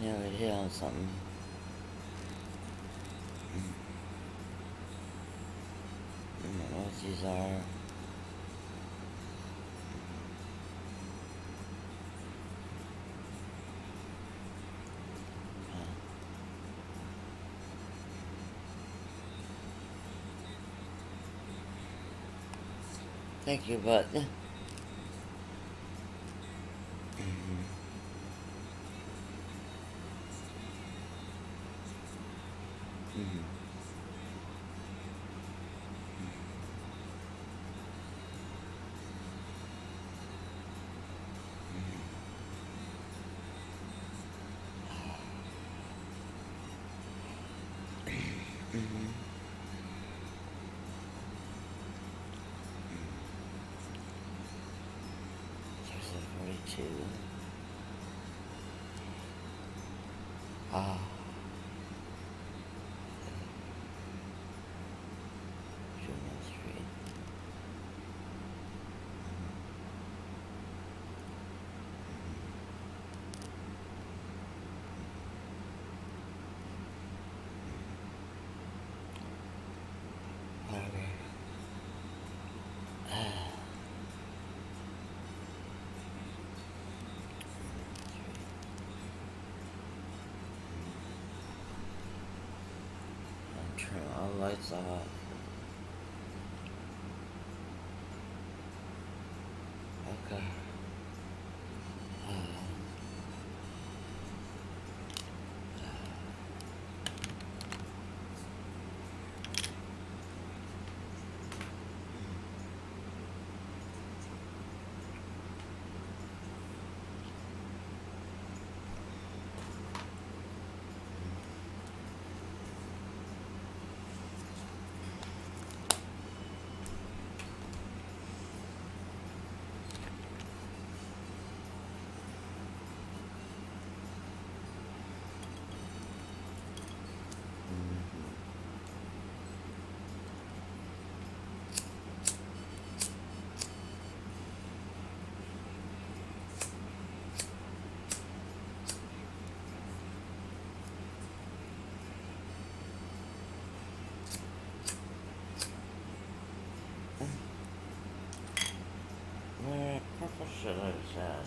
Yeah, we hit on something. I don't know what these are. Thank you, but. There's a 42. Ah. Juvenile Street. Whatever. Turn all lights off. Okay. Where purple shit is that?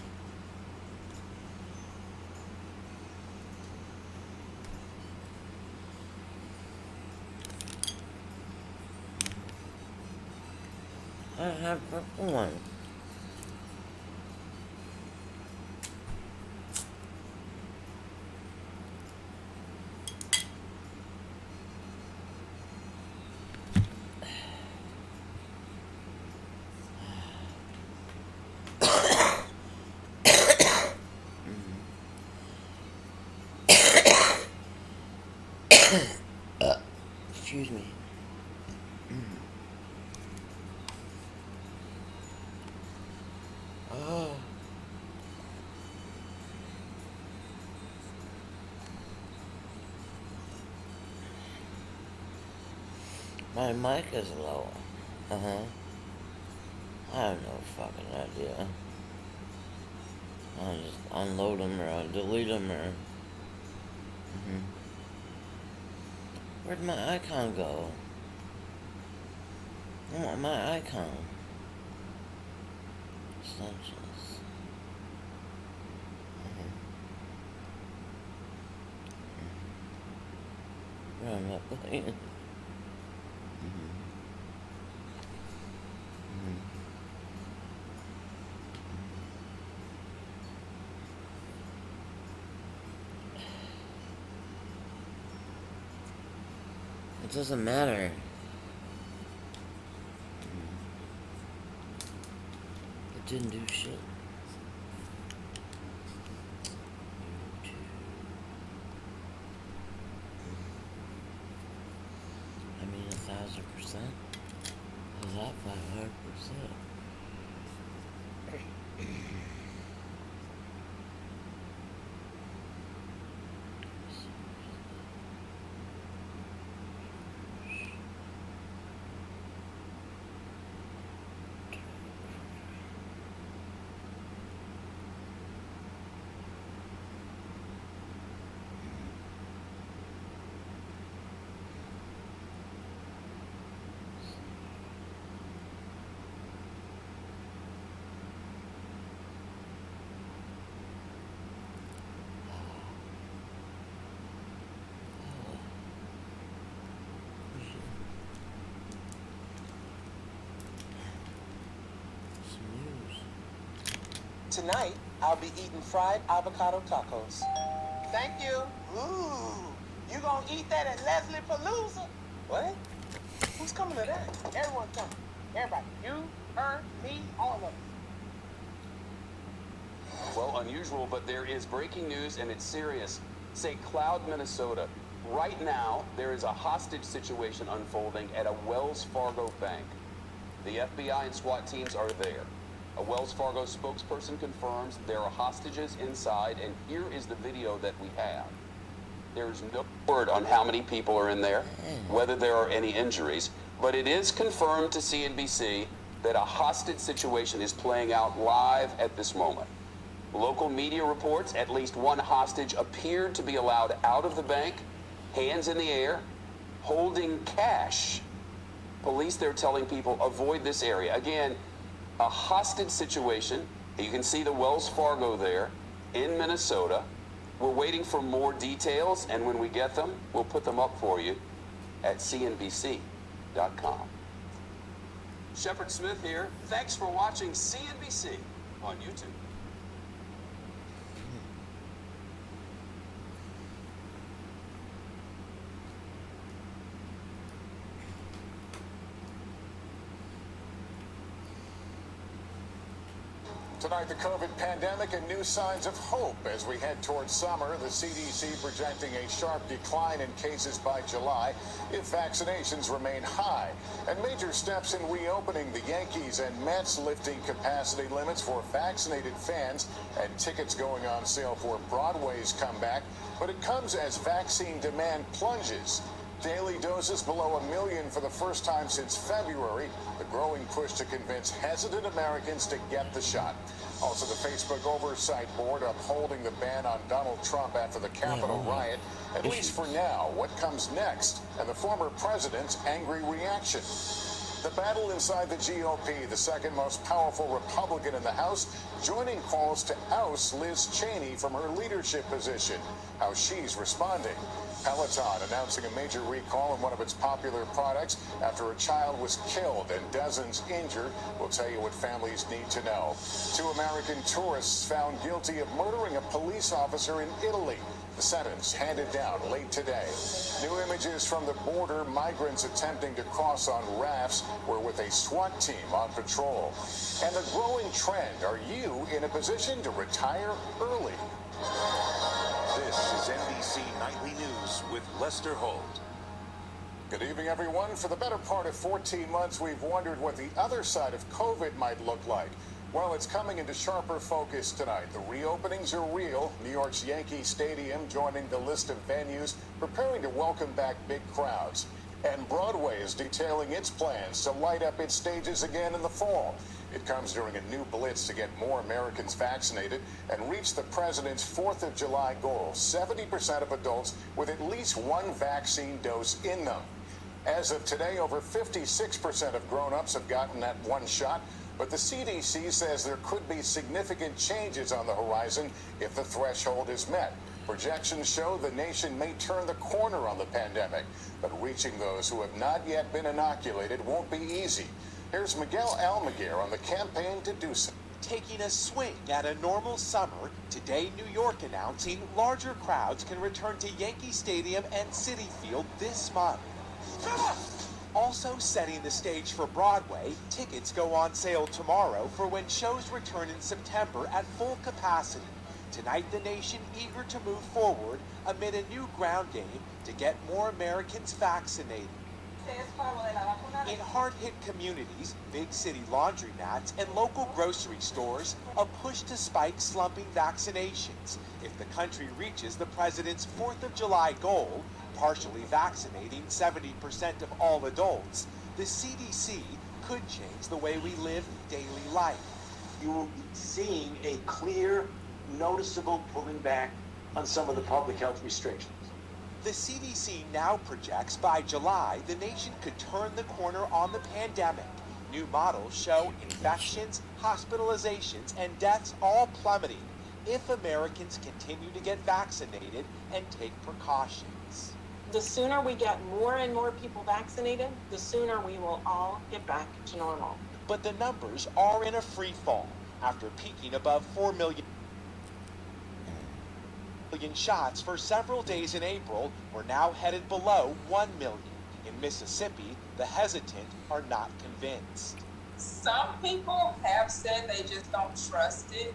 I have purple one. Excuse me. Oh. My mic is low. Uh-huh. I have no fucking idea. I'll just unload them or I'll delete them or... Where'd my icon go? I want my icon. Essentials. Where am I playing? It doesn't matter. It didn't do shit. I mean, 1,000%. Was that 500%? Tonight, I'll be eating fried avocado tacos. Thank you. Ooh, you gonna eat that at Leslie Palooza? What? Who's coming to that? Everyone coming. Everybody. You, her, me, all of them. Well, unusual, but there is breaking news, and it's serious. St. Cloud, Minnesota. Right now, there is a hostage situation unfolding at a Wells Fargo bank. The FBI and SWAT teams are there. A Wells Fargo spokesperson confirms there are hostages inside, and here is the video that we have. There's no word on how many people are in there, whether there are any injuries, but it is confirmed to CNBC that a hostage situation is playing out live at this moment. Local media reports at least one hostage appeared to be allowed out of the bank, hands in the air, holding cash. Police there telling people avoid this area. Again, a hostage situation. You can see the Wells Fargo there in Minnesota. We're waiting for more details, and when we get them, we'll put them up for you at cnbc.com. Shepard Smith here. Thanks for watching CNBC on YouTube. Tonight, the COVID pandemic and new signs of hope as we head towards summer. The CDC projecting a sharp decline in cases by July if vaccinations remain high. And major steps in reopening the Yankees and Mets lifting capacity limits for vaccinated fans and tickets going on sale for Broadway's comeback. But it comes as vaccine demand plunges. Daily doses below 1 million for the first time since February. The growing push to convince hesitant Americans to get the shot. Also, the Facebook Oversight Board upholding the ban on Donald Trump after the Capitol riot. At least for now, what comes next? And the former president's angry reaction. The battle inside the GOP, the second most powerful Republican in the House, joining calls to oust Liz Cheney from her leadership position. How she's responding. Peloton announcing a major recall on one of its popular products after a child was killed and dozens injured. We'll tell you what families need to know. 2 American tourists found guilty of murdering a police officer in Italy. The sentence handed down late today. New images from the border. Migrants attempting to cross on rafts were with a SWAT team on patrol. And the growing trend, are you in a position to retire early? This is NBC Nightly News with Lester Holt. Good evening, everyone. For the better part of 14 months, we've wondered what the other side of COVID might look like. Well, it's coming into sharper focus tonight. The reopenings are real. New York's Yankee Stadium joining the list of venues preparing to welcome back big crowds. And Broadway is detailing its plans to light up its stages again in the fall. It comes during a new blitz to get more Americans vaccinated and reach the president's 4th of July goal, 70% of adults with at least one vaccine dose in them. As of today, over 56% of grown-ups have gotten that one shot, but the CDC says there could be significant changes on the horizon if the threshold is met. Projections show the nation may turn the corner on the pandemic, but reaching those who have not yet been inoculated won't be easy. Here's Miguel Almaguer on the campaign to do so. Taking a swing at a normal summer, today New York announcing larger crowds can return to Yankee Stadium and Citi Field this month. Also setting the stage for Broadway, tickets go on sale tomorrow for when shows return in September at full capacity. Tonight, the nation eager to move forward amid a new ground game to get more Americans vaccinated. In hard-hit communities, big city laundromats, and local grocery stores, a push to spike slumping vaccinations. If the country reaches the president's 4th of July goal, partially vaccinating 70% of all adults, the CDC could change the way we live daily life. You will be seeing a clear, noticeable pulling back on some of the public health restrictions. The CDC now projects by July the nation could turn the corner on the pandemic. New models show infections, hospitalizations, and deaths all plummeting if Americans continue to get vaccinated and take precautions. The sooner we get more and more people vaccinated, the sooner we will all get back to normal. But the numbers are in a free fall. after peaking above 4 million shots for several days in April. We're now headed below 1 million. In Mississippi, the hesitant are not convinced. Some people have said they just don't trust it.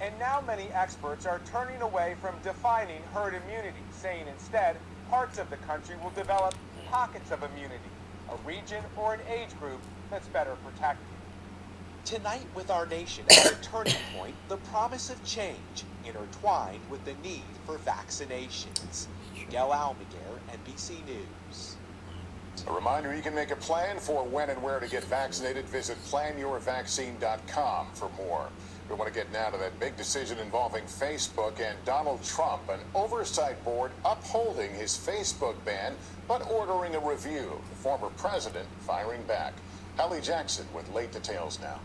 And now many experts are turning away from defining herd immunity, saying instead parts of the country will develop pockets of immunity, a region or an age group that's better protected. Tonight with our nation at a turning point, the promise of change intertwined with the need for vaccinations. Miguel Almaguer, NBC News. A reminder, you can make a plan for when and where to get vaccinated. Visit planyourvaccine.com for more. We want to get now to that big decision involving Facebook and Donald Trump, an oversight board upholding his Facebook ban, but ordering a review. The former president firing back. Hallie Jackson with late details now.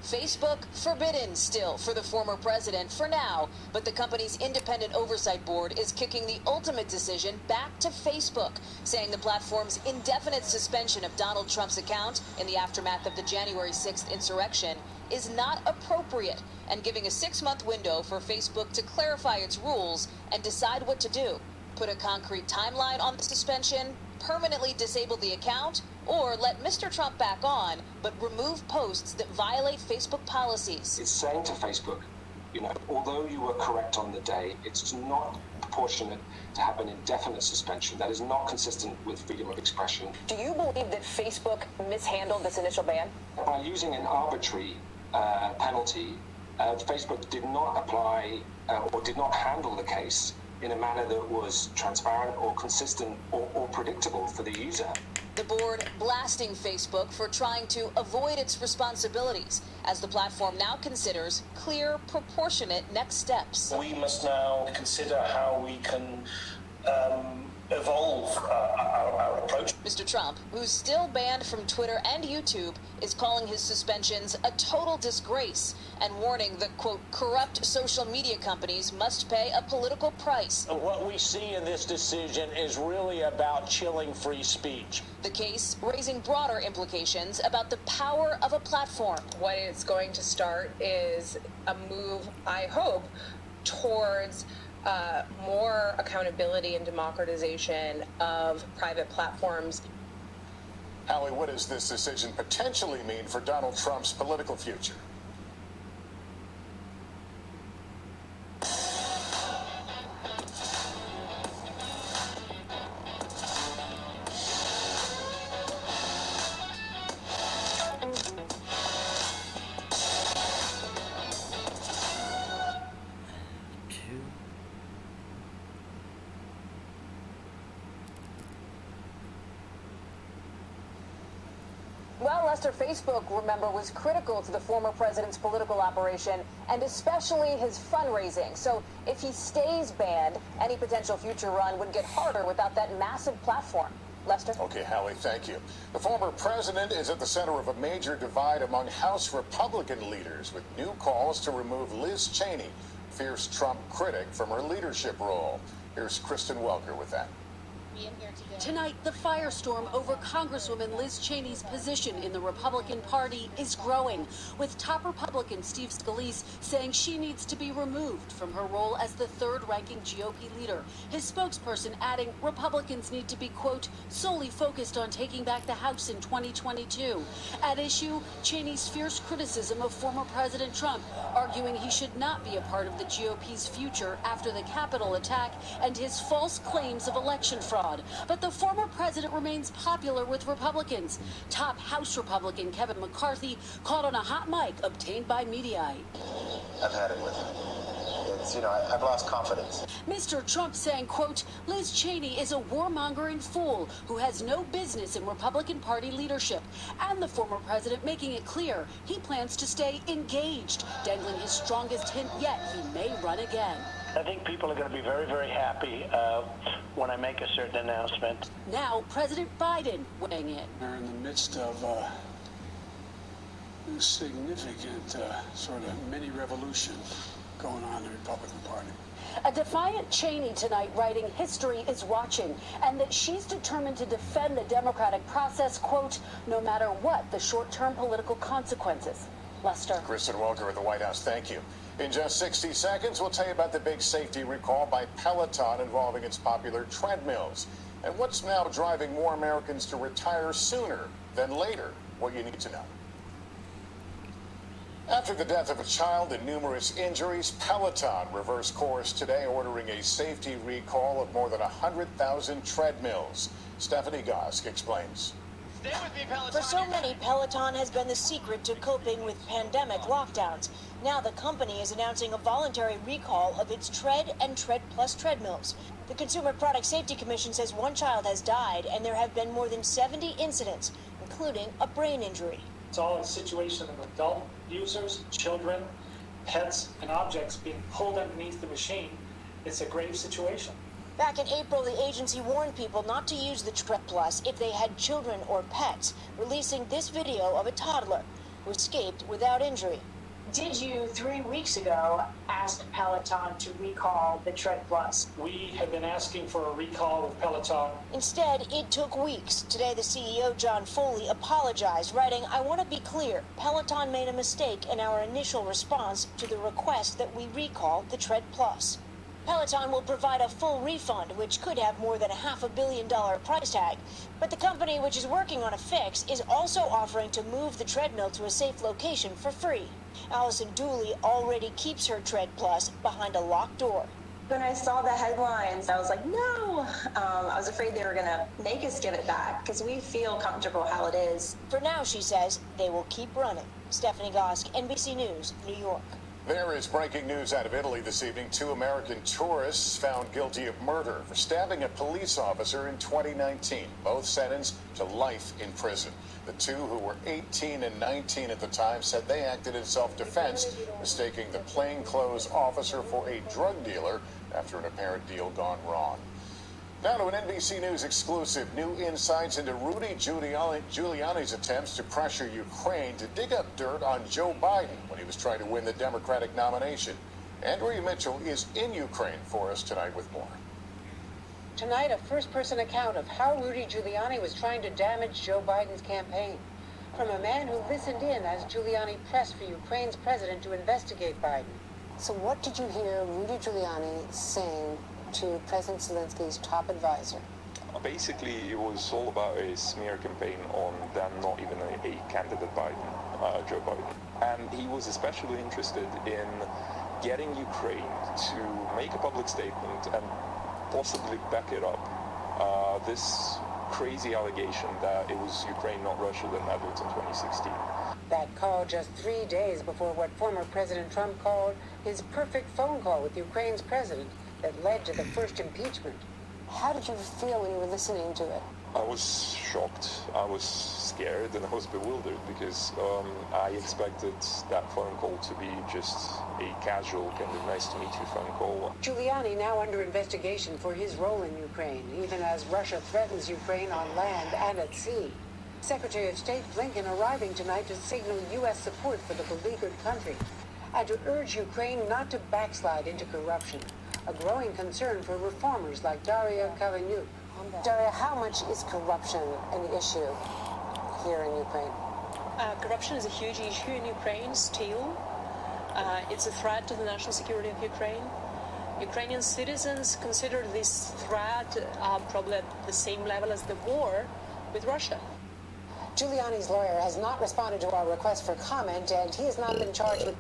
Facebook forbidden still for the former president for now, but the company's independent oversight board is kicking the ultimate decision back to Facebook, saying the platform's indefinite suspension of Donald Trump's account in the aftermath of the January 6th insurrection is not appropriate, and giving a 6-month window for Facebook to clarify its rules and decide what to do. Put a concrete timeline on the suspension, permanently disable the account, or let Mr. Trump back on, but remove posts that violate Facebook policies. It's saying to Facebook, you know, although you were correct on the day, it's not proportionate to have an indefinite suspension. That is not consistent with freedom of expression. Do you believe that Facebook mishandled this initial ban? By using an arbitrary penalty, Facebook did not apply or did not handle the case in a manner that was transparent or consistent or predictable for the user. The board blasting Facebook for trying to avoid its responsibilities as the platform now considers clear, proportionate next steps. We must now consider how we can evolve our approach. Mr. Trump, who's still banned from Twitter and YouTube, is calling his suspensions a total disgrace and warning that, quote, corrupt social media companies must pay a political price. What we see in this decision is really about chilling free speech. The case raising broader implications about the power of a platform. What it's going to start is a move, I hope, towards more accountability and democratization of private platforms. Hallie, what does this decision potentially mean for Donald Trump's political future? Well, Lester, Facebook, remember, was critical to the former president's political operation and especially his fundraising. So if he stays banned, any potential future run would get harder without that massive platform. Lester? Okay, Hallie, thank you. The former president is at the center of a major divide among House Republican leaders with new calls to remove Liz Cheney, fierce Trump critic, from her leadership role. Here's Kristen Welker with that. Tonight, the firestorm over Congresswoman Liz Cheney's position in the Republican Party is growing, with top Republican Steve Scalise saying she needs to be removed from her role as the third-ranking GOP leader. His spokesperson adding Republicans need to be, quote, solely focused on taking back the House in 2022. At issue, Cheney's fierce criticism of former President Trump, arguing he should not be a part of the GOP's future after the Capitol attack and his false claims of election fraud. But the former president remains popular with Republicans. Top House Republican Kevin McCarthy caught on a hot mic obtained by Mediaite. I've had it with him. It's, I've lost confidence. Mr. Trump saying, quote, Liz Cheney is a warmongering fool who has no business in Republican Party leadership. And the former president making it clear he plans to stay engaged, dangling his strongest hint yet he may run again. I think people are going to be very, very happy when I make a certain announcement. Now, President Biden weighing in. We're in the midst of a significant sort of mini revolution going on in the Republican Party. A defiant Cheney tonight writing history is watching and that she's determined to defend the democratic process, quote, no matter what the short-term political consequences. Lester. Kristen Welker at the White House, thank you. In just 60 seconds, we'll tell you about the big safety recall by Peloton involving its popular treadmills. And what's now driving more Americans to retire sooner than later, what you need to know. After the death of a child and numerous injuries, Peloton reversed course today, ordering a safety recall of more than 100,000 treadmills. Stephanie Gosk explains. For so many, Peloton has been the secret to coping with pandemic lockdowns. Now the company is announcing a voluntary recall of its Tread and Tread Plus treadmills. The Consumer Product Safety Commission says one child has died and there have been more than 70 incidents, including a brain injury. It's all a situation of adult users, children, pets, and objects being pulled underneath the machine. It's a grave situation. Back in April, the agency warned people not to use the Tread Plus if they had children or pets, releasing this video of a toddler who escaped without injury. Did you, 3 weeks ago, ask Peloton to recall the Tread Plus? We have been asking for a recall of Peloton. Instead, it took weeks. Today, the CEO, John Foley, apologized, writing, "I want to be clear. Peloton made a mistake in our initial response to the request that we recall the Tread Plus." Peloton will provide a full refund, which could have more than a $500 million price tag. But the company, which is working on a fix, is also offering to move the treadmill to a safe location for free. Allison Dooley already keeps her Tread Plus behind a locked door. When I saw the headlines, I was like, no. I was afraid they were going to make us give it back because we feel comfortable how it is. For now, she says, they will keep running. Stephanie Gosk, NBC News, New York. There is breaking news out of Italy this evening. 2 American tourists found guilty of murder for stabbing a police officer in 2019. Both sentenced to life in prison. The two, who were 18 and 19 at the time, said they acted in self-defense, mistaking the plainclothes officer for a drug dealer after an apparent deal gone wrong. Now to an NBC News exclusive. New insights into Rudy Giuliani's attempts to pressure Ukraine to dig up dirt on Joe Biden when he was trying to win the Democratic nomination. Andrea Mitchell is in Ukraine for us tonight with more. Tonight, a first-person account of how Rudy Giuliani was trying to damage Joe Biden's campaign. From a man who listened in as Giuliani pressed for Ukraine's president to investigate Biden. So what did you hear Rudy Giuliani saying to President Zelensky's top advisor? Basically, it was all about a smear campaign on them not even a candidate Biden, Joe Biden. And he was especially interested in getting Ukraine to make a public statement and possibly back it up. This crazy allegation that it was Ukraine, not Russia, that met in 2016. That call just 3 days before what former President Trump called his perfect phone call with Ukraine's president that led to the first impeachment. How did you feel when you were listening to it? I was shocked, I was scared, and I was bewildered because I expected that phone call to be just a casual kind of nice to meet you phone call. Giuliani now under investigation for his role in Ukraine, even as Russia threatens Ukraine on land and at sea. Secretary of State Blinken arriving tonight to signal U.S. support for the beleaguered country and to urge Ukraine not to backslide into corruption, a growing concern for reformers like Daria Kavanyuk. Daria, how much is corruption an issue here in Ukraine? Corruption is a huge issue in Ukraine still. It's a threat to the national security of Ukraine. Ukrainian citizens consider this threat probably at the same level as the war with Russia. Giuliani's lawyer has not responded to our request for comment, and he has not been charged with...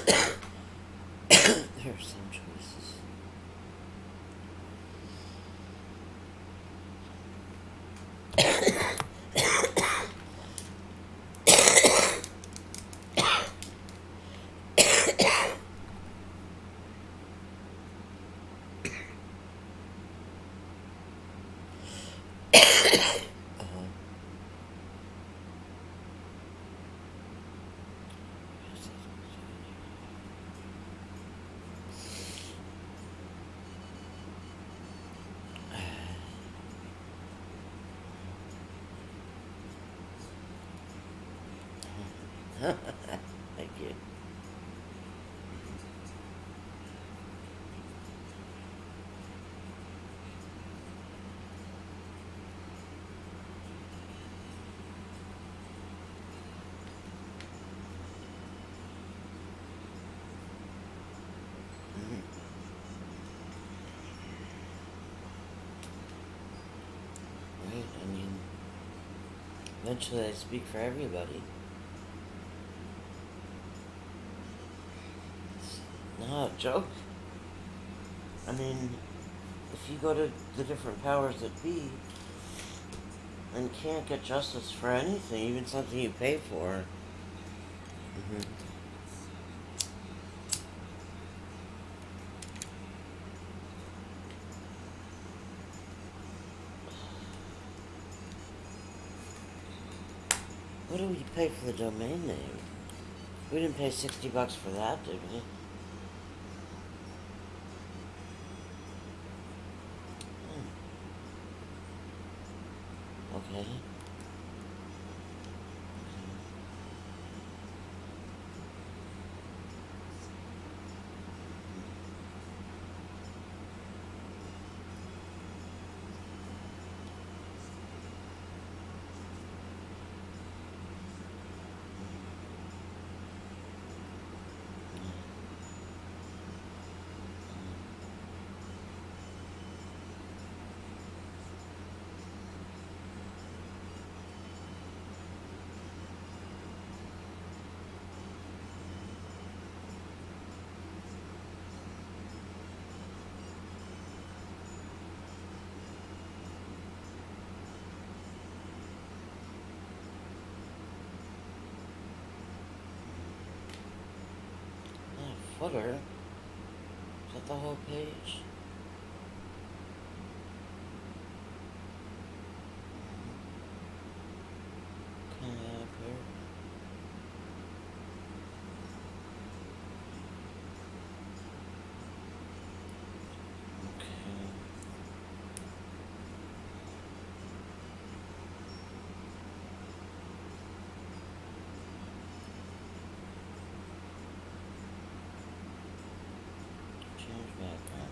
There are some choices. Thank you. Right, I mean, eventually I speak for everybody. Not a joke. I mean, if you go to the different powers that be and can't get justice for anything, even something you pay for. What do we pay for the domain name? We didn't pay $60 for that, did we? Okay. Footer? Is that the whole page? Kind of up here. Change background.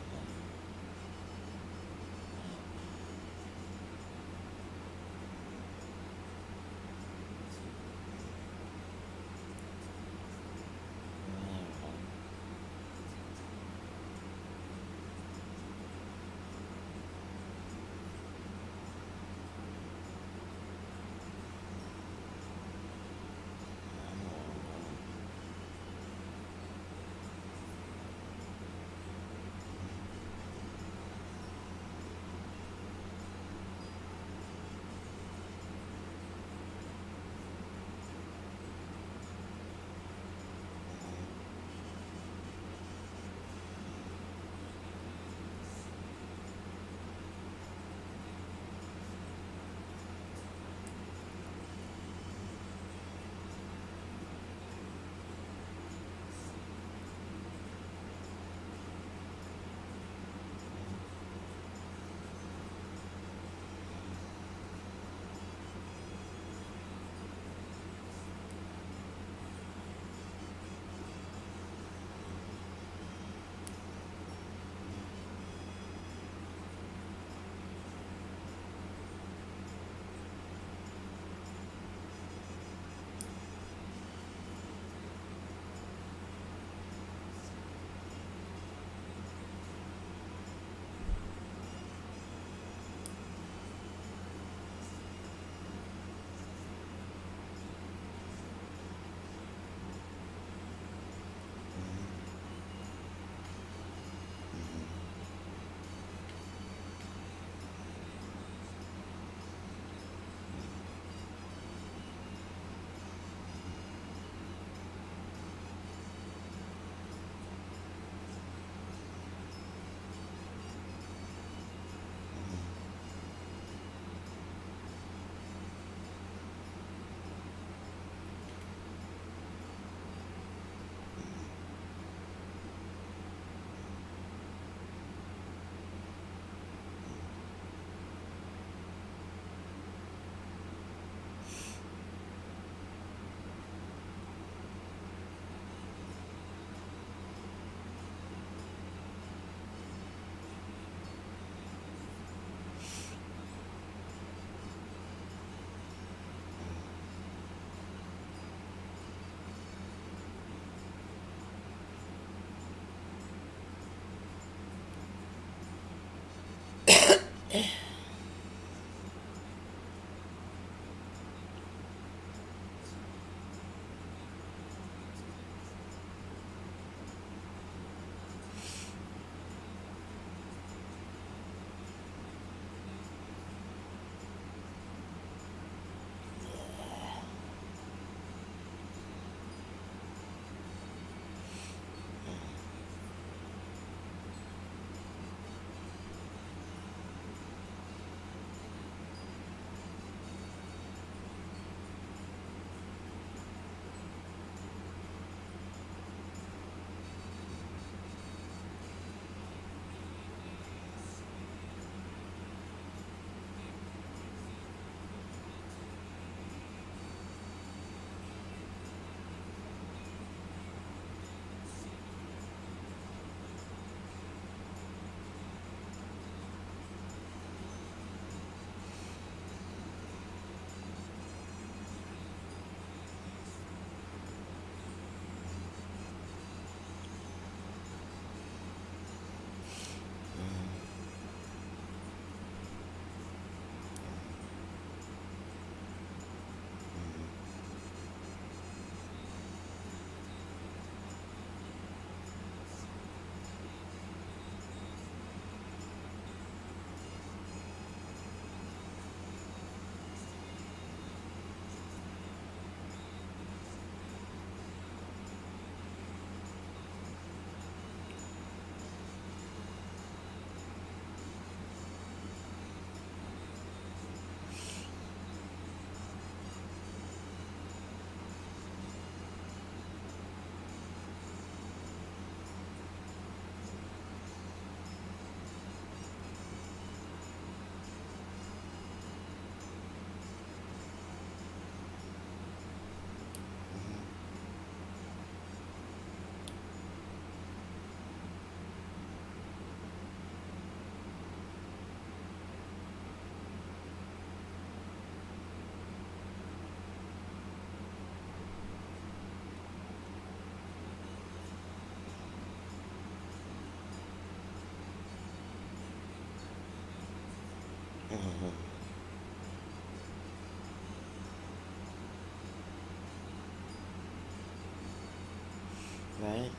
Right?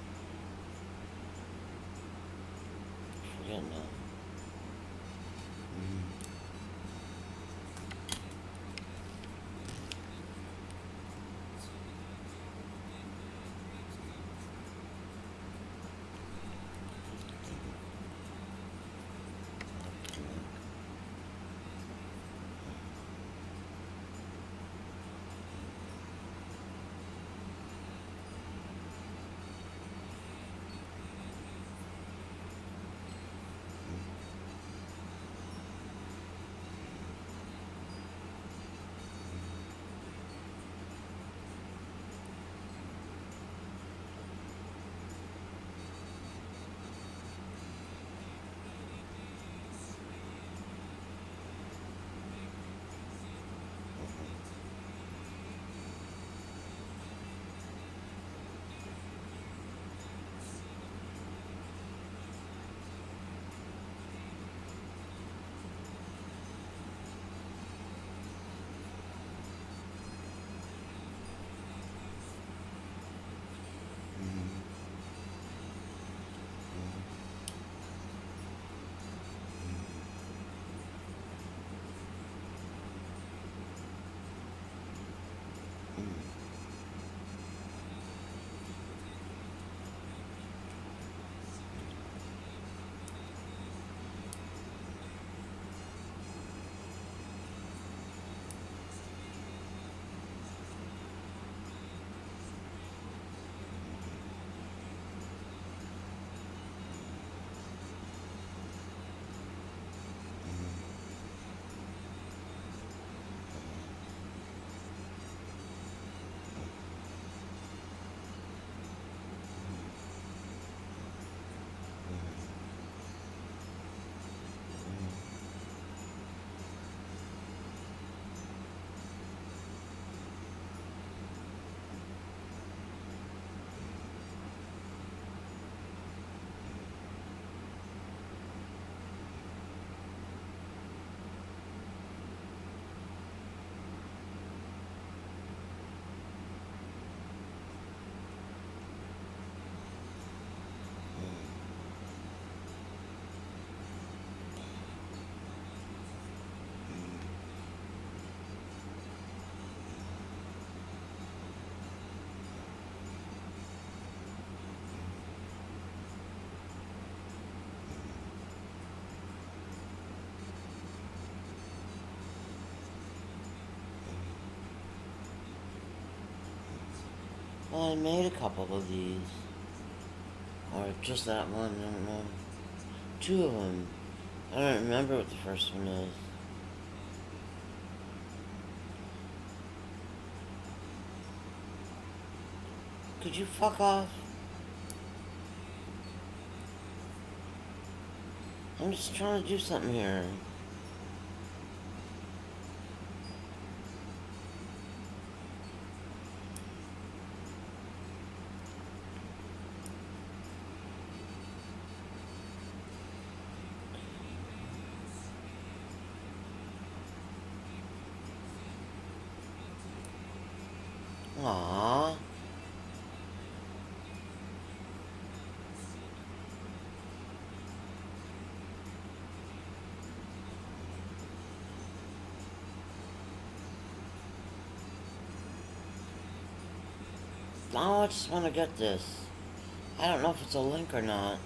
Forget now. Well, I made a couple of these. Or just that one, I don't know. 2 of them. I don't remember what the first one is. Could you fuck off? I'm just trying to do something here. Aww. Now I just want to get this. I don't know if it's a link or not.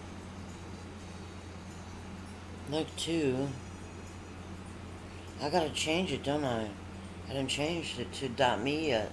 Link 2. I gotta change it, don't I? I didn't change it to .me yet.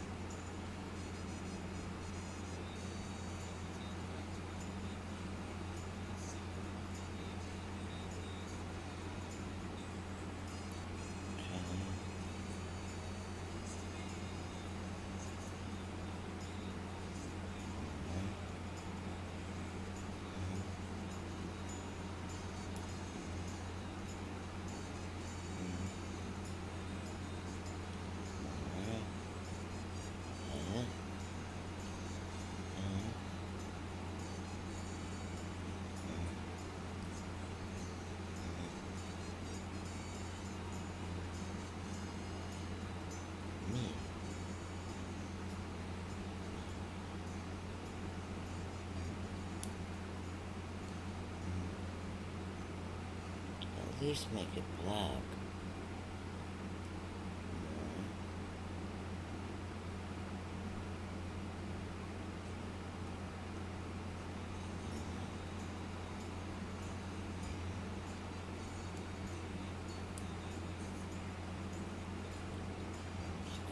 At least make it black.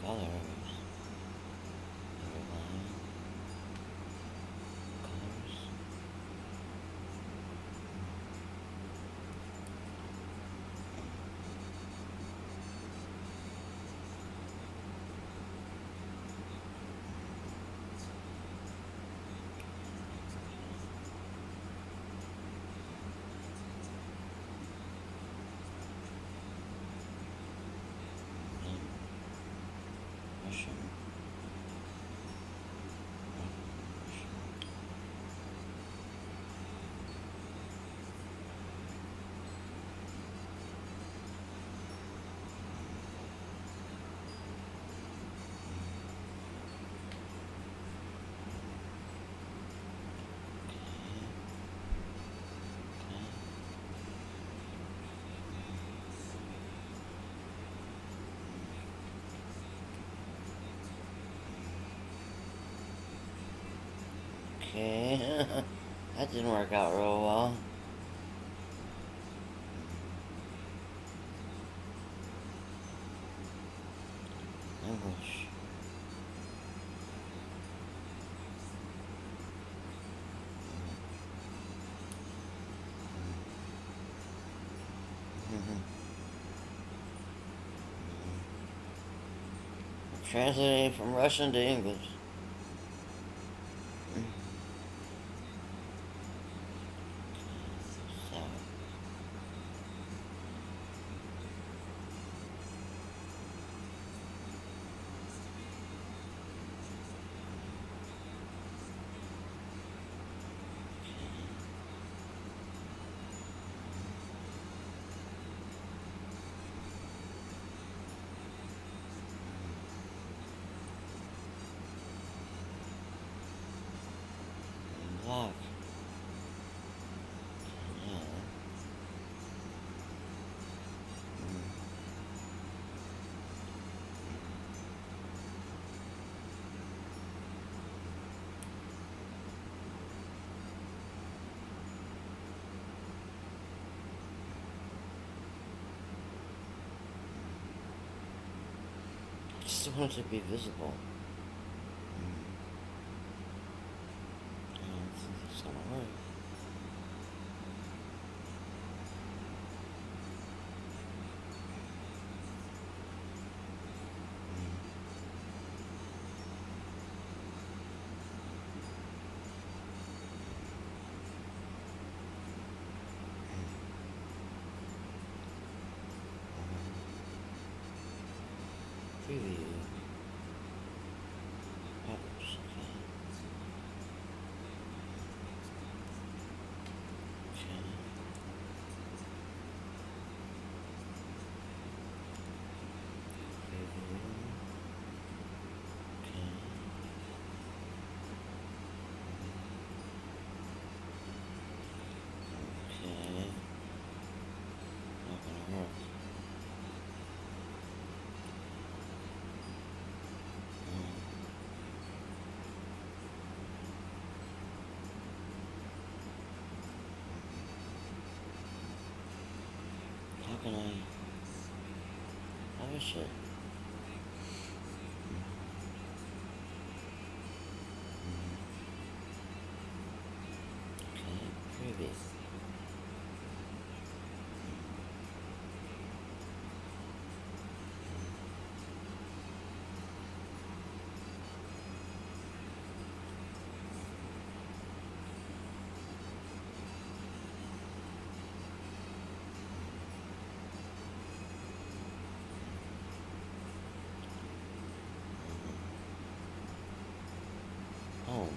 Colors. Underline. Colors. Russian. Okay, that didn't work out real well. English. Translating from Russian to English. Black. Yeah. I just want it to be visible. Preview. Publish. Okay. Okay. Preview. Okay. Okay. Not gonna work. How can I publish it? Okay, preview. Oh.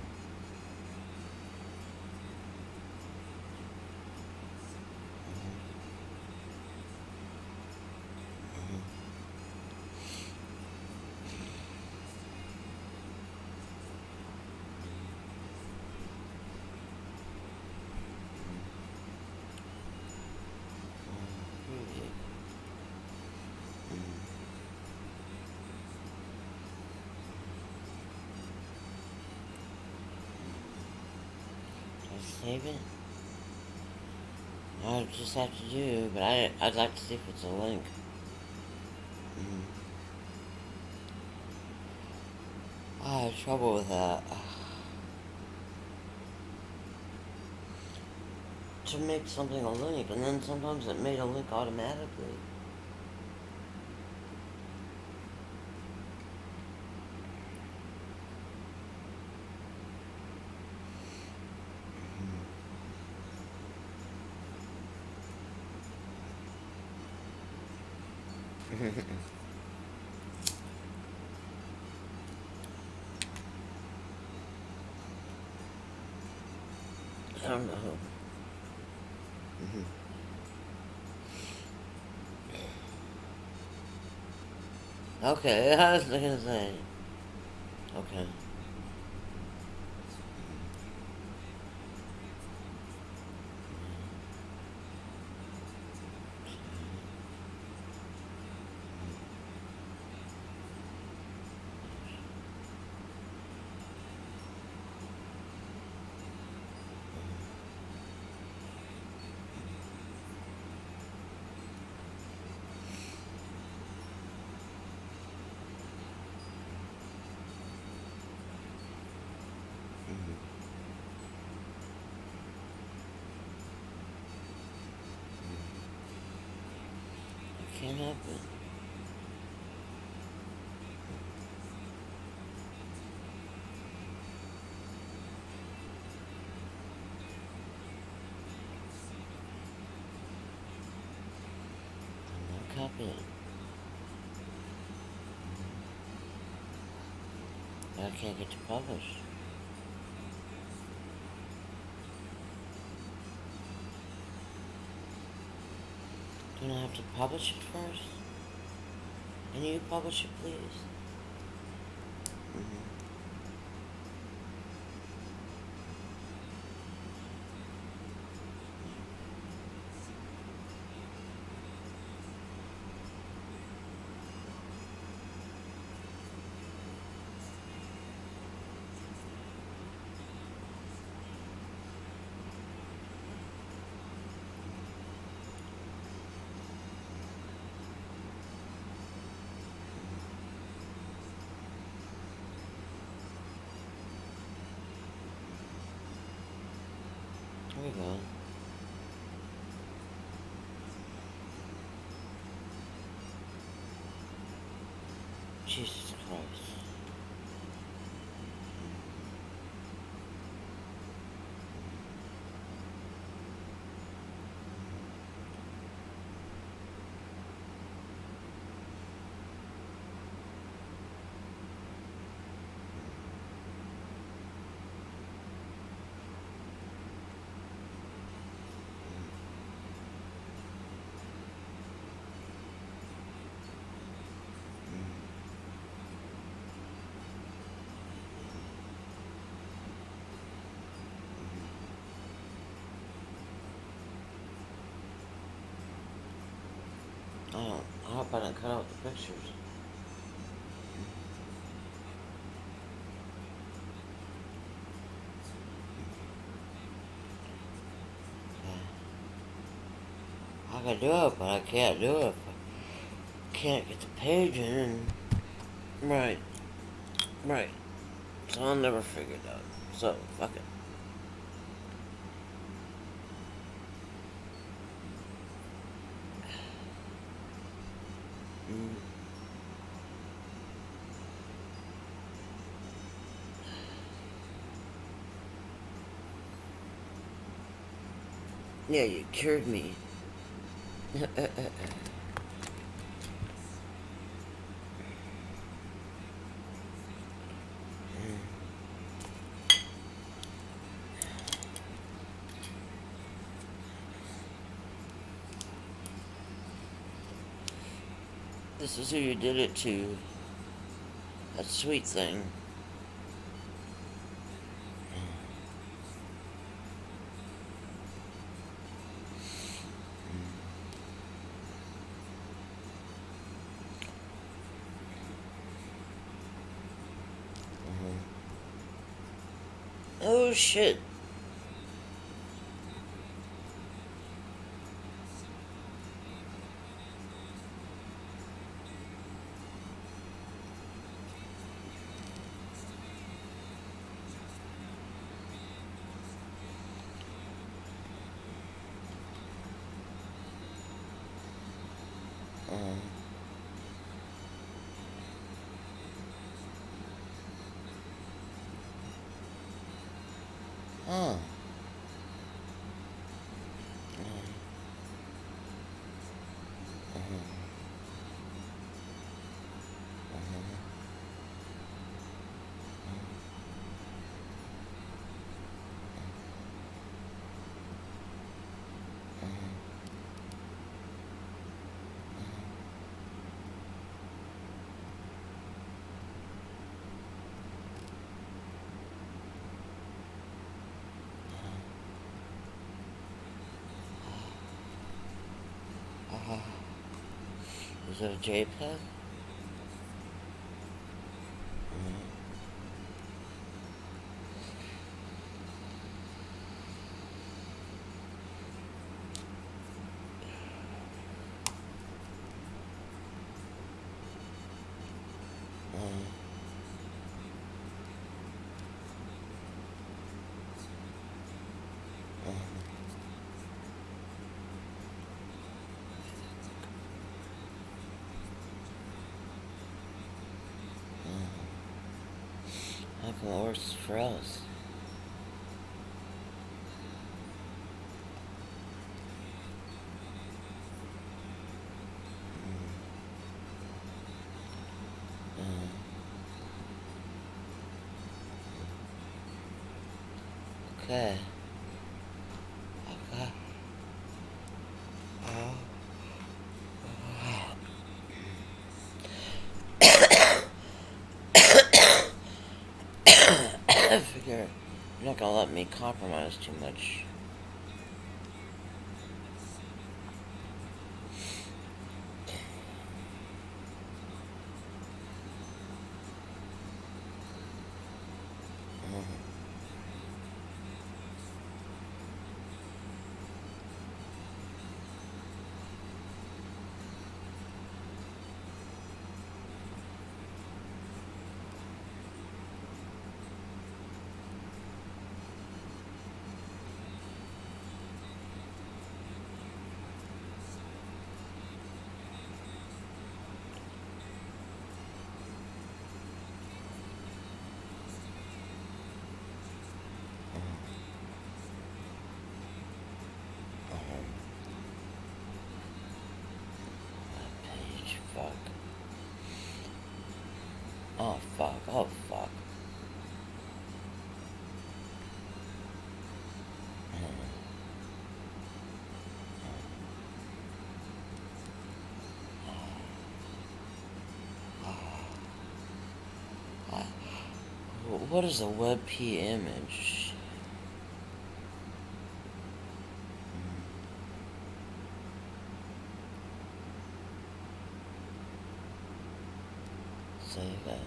Preview. Save it? I just have to do, but I'd like to see if it's a link. I have trouble with that. To make something a link, and then sometimes it made a link automatically. I don't know. Okay, I was gonna say. Okay. Can't help it. I'm not copying it. But I can't get to publish. Don't I have to publish it first? Can you publish it, please? There we go. Jesus Christ. I hope I didn't cut out the pictures. I could do it, but I can't do it if I can't get the page in. Right. Right. So I'll never figure it out. So, fuck it. Yeah, you cured me. This is who you did it to. That sweet thing. Oh shit. Huh. Is it a JPEG? How come it works for us? Okay. Okay. I figure you're not gonna let me compromise too much. Fuck. Oh fuck, oh fuck. What is a WebP image? save as.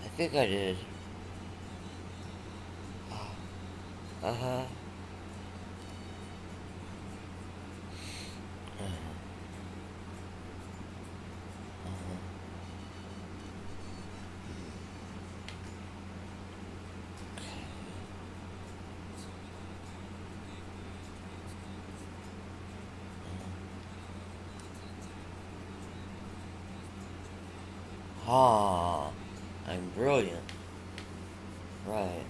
I think I did. Uh-huh. Ah, I'm brilliant. Right.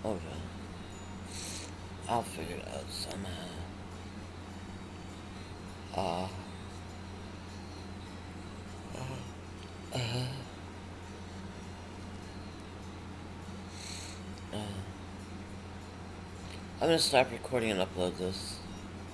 Okay. I'll figure it out somehow. I'm gonna stop recording and upload this.